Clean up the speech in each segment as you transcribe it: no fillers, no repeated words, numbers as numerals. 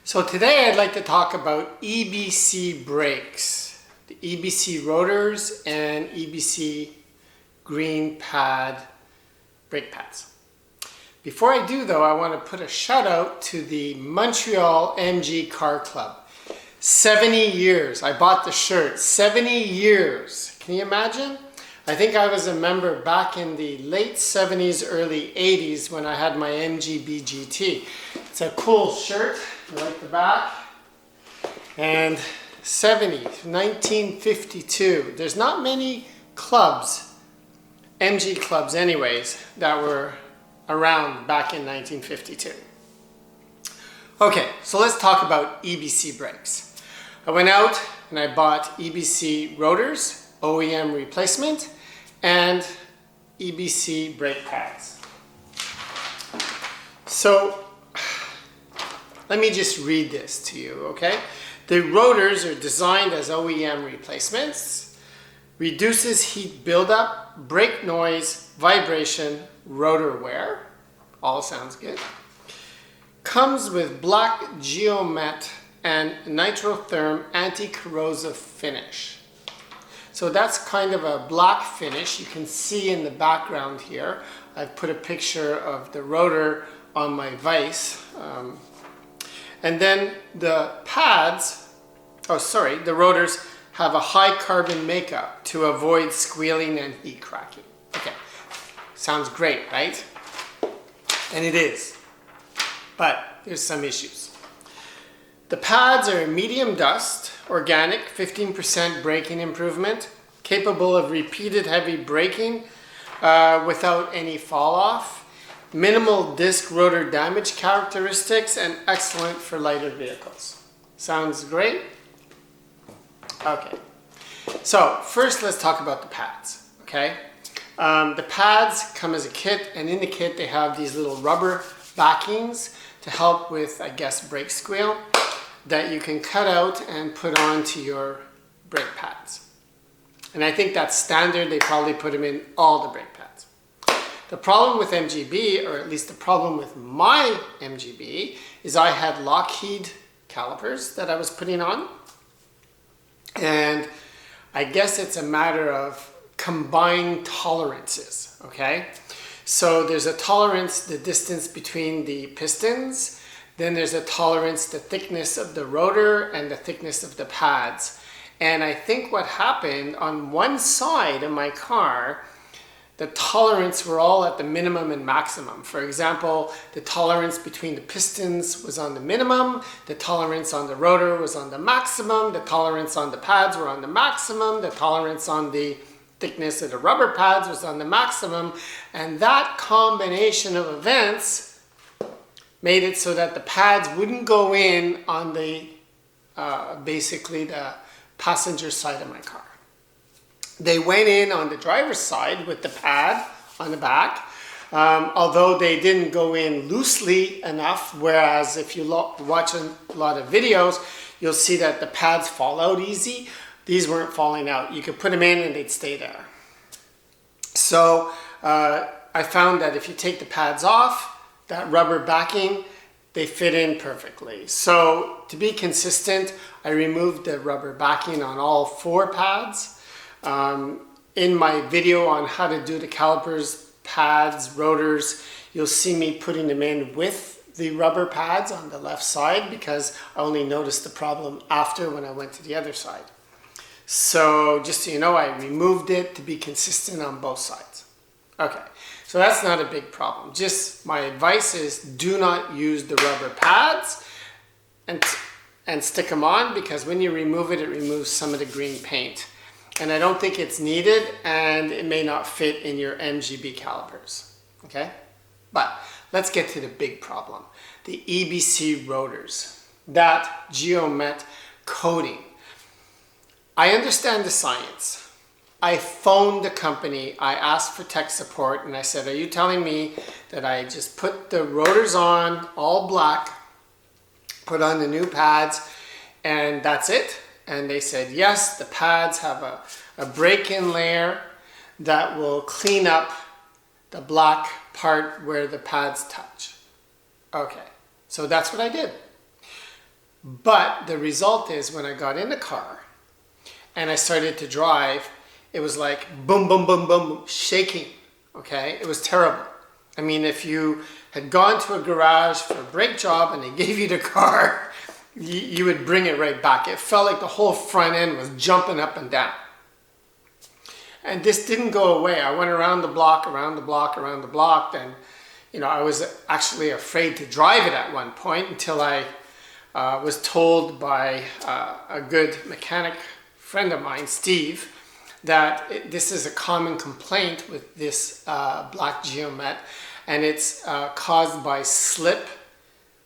So today I'd like to talk about EBC brakes, the EBC rotors and EBC green pad brake pads. Before I do though, I want to put a shout out to the Montreal MG Car Club. 70 years, I bought the shirt, 70 years. Can you imagine? I think I was a member back in the late 70s, early 80s when I had my MGB GT. It's a cool shirt, I like the back. And 1952. There's not many clubs, MG clubs anyways, that were around back in 1952. Okay, so let's talk about EBC brakes. I went out and I bought EBC rotors, OEM replacement, and EBC brake pads. So let me just read this to you, okay? The rotors are designed as OEM replacements, reduces heat buildup, brake noise, vibration, rotor wear, all sounds good. Comes with black geomet and nitrotherm anti-corrosive finish. So that's kind of a black finish. You can see in the background here, I've put a picture of the rotor on my vise. And then the pads, the rotors have a high carbon makeup to avoid squealing and heat cracking. Okay, sounds great, right? And it is, but there's some issues. The pads are medium dust, organic, 15% braking improvement, capable of repeated heavy braking without any fall off, minimal disc rotor damage characteristics, and excellent for lighter vehicles. Sounds great? Okay, so first let's talk about the pads, okay? The pads come as a kit, and in the kit they have these little rubber backings to help with, I guess, brake squeal that you can cut out and put onto your brake pads. And I think that's standard. They probably put them in all the brake pads. The problem with MGB, or at least the problem with my MGB, is I had Lockheed calipers that I was putting on. And I guess it's a matter of combined tolerances, okay? So there's a tolerance, the distance between the pistons. Then there's a tolerance, the thickness of the rotor and the thickness of the pads. And I think what happened on one side of my car, the tolerance were all at the minimum and maximum. For example, the tolerance between the pistons was on the minimum, the tolerance on the rotor was on the maximum, the tolerance on the pads were on the maximum, the tolerance on the thickness of the rubber pads was on the maximum, and that combination of events made it so that the pads wouldn't go in on the, basically the passenger side of my car. They went in on the driver's side with the pad on the back, although they didn't go in loosely enough, whereas if you watch a lot of videos, you'll see that the pads fall out easy. These weren't falling out. You could put them in and they'd stay there. So I found that if you take the pads off, that rubber backing, they fit in perfectly. So to be consistent, I removed the rubber backing on all 4 pads. In my video on how to do the calipers, pads, rotors, you'll see me putting them in with the rubber pads on the left side because I only noticed the problem after when I went to the other side. So just so you know, I removed it to be consistent on both sides. Okay, so that's not a big problem. Just my advice is do not use the rubber pads and stick them on, because when you remove it, it removes some of the green paint. And I don't think it's needed, and it may not fit in your MGB calipers, okay? But let's get to the big problem. The EBC rotors, that geomet coating. I understand the science. I phoned the company, I asked for tech support, and I said, are you telling me that I just put the rotors on, all black, put on the new pads, and that's it? And they said, yes, the pads have a break-in layer that will clean up the black part where the pads touch. Okay, so that's what I did. But the result is when I got in the car and I started to drive, it was like boom, boom, boom, boom, shaking, okay? It was terrible. I mean, if you had gone to a garage for a brake job and they gave you the car, you would bring it right back. It felt like the whole front end was jumping up and down. And this didn't go away. I went around the block, around the block, around the block, and I was actually afraid to drive it at one point until I was told by a good mechanic friend of mine, Steve, that this is a common complaint with this black geomet, and it's caused by slip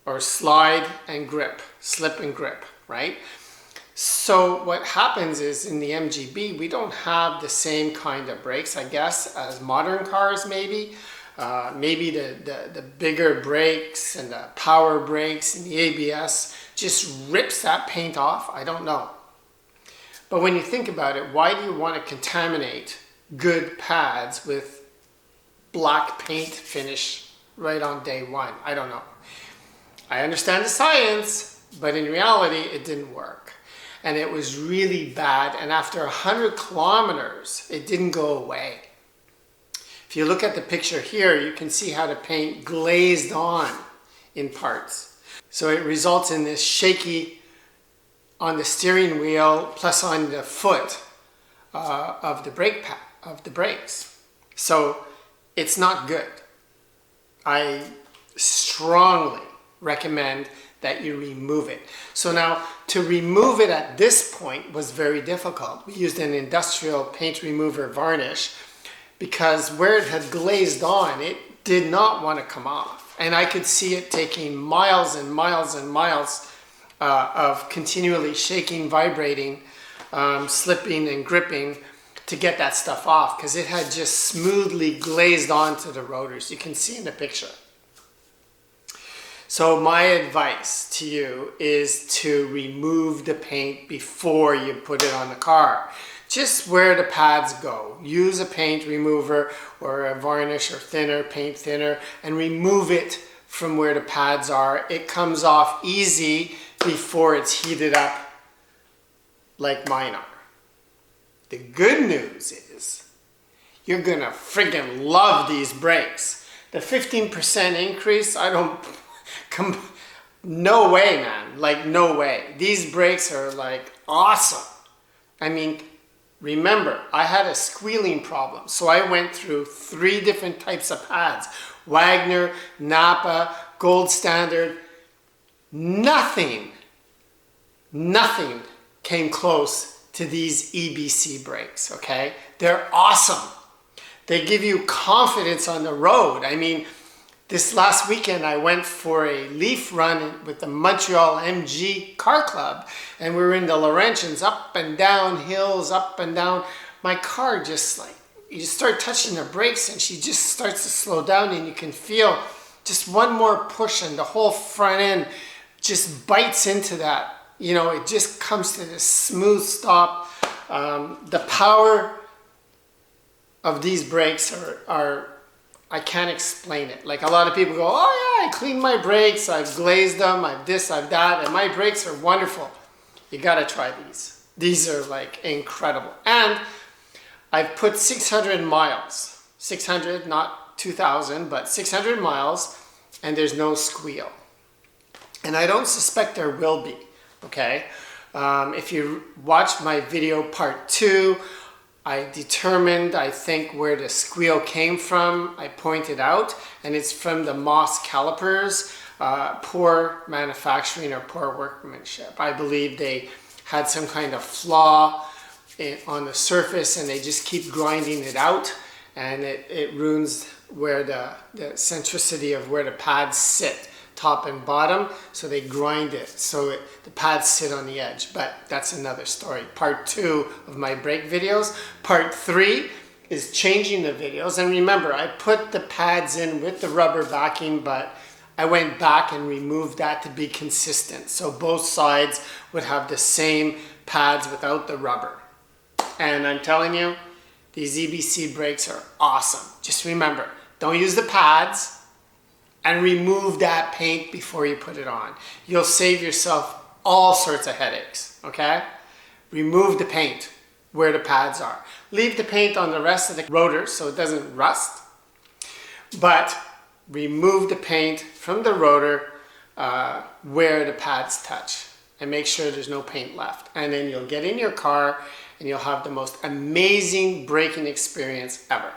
or slide and grip, slip and grip, right? So what happens is in the MGB, we don't have the same kind of brakes, I guess, as modern cars maybe. Maybe the bigger brakes and the power brakes and the ABS just rips that paint off. I don't know. But when you think about it, why do you want to contaminate good pads with black paint finish right on day one? I don't know. I understand the science, but in reality, it didn't work. And it was really bad. And after 100 kilometers, it didn't go away. If you look at the picture here, you can see how the paint glazed on in parts. So it results in this shaky on the steering wheel plus on the foot of the brake pad, of the brakes. So it's not good. I strongly recommend that you remove it. So now to remove it at this point was very difficult. We used an industrial paint remover varnish because where it had glazed on, it did not want to come off. And I could see it taking miles and miles and miles of continually shaking, vibrating, slipping and gripping to get that stuff off because it had just smoothly glazed onto the rotors. You can see in the picture. So my advice to you is to remove the paint before you put it on the car. Just where the pads go. Use a paint remover or a varnish or thinner, paint thinner, and remove it from where the pads are. It comes off easy before it's heated up like mine are. The good news is you're gonna friggin' love these brakes. The 15% increase, no way, man. Like, no way. These brakes are like awesome. I mean, remember, I had a squealing problem. So I went through 3 different types of pads. Wagner, Napa, Gold Standard. Nothing came close to these EBC brakes, okay? They're awesome. They give you confidence on the road. I mean, this last weekend, I went for a leaf run with the Montreal MG Car Club, and we were in the Laurentians, up and down hills, up and down. My car just like, you start touching the brakes and she just starts to slow down and you can feel just one more push and the whole front end just bites into that. It just comes to this smooth stop. The power of these brakes are I can't explain it. Like a lot of people go, oh yeah, I cleaned my brakes, I've glazed them, I've this, I've that, and my brakes are wonderful. You gotta try these. These are like incredible. And I've put 600 miles, 600, not 2,000, but 600 miles, and there's no squeal. And I don't suspect there will be, okay? If you watch my video part 2, I determined, I think, where the squeal came from. I pointed out, and it's from the MGB calipers, poor manufacturing or poor workmanship. I believe they had some kind of flaw on the surface and they just keep grinding it out, and it ruins where the centricity of where the pads sit, top and bottom, so they grind it so the pads sit on the edge. But that's another story. Part 2 of my brake videos. Part 3 is changing the videos. And remember, I put the pads in with the rubber backing, but I went back and removed that to be consistent. So both sides would have the same pads without the rubber. And I'm telling you, these EBC brakes are awesome. Just remember, don't use the pads and remove that paint before you put it on. You'll save yourself all sorts of headaches, okay? Remove the paint where the pads are. Leave the paint on the rest of the rotor so it doesn't rust, but remove the paint from the rotor where the pads touch and make sure there's no paint left. And then you'll get in your car and you'll have the most amazing braking experience ever.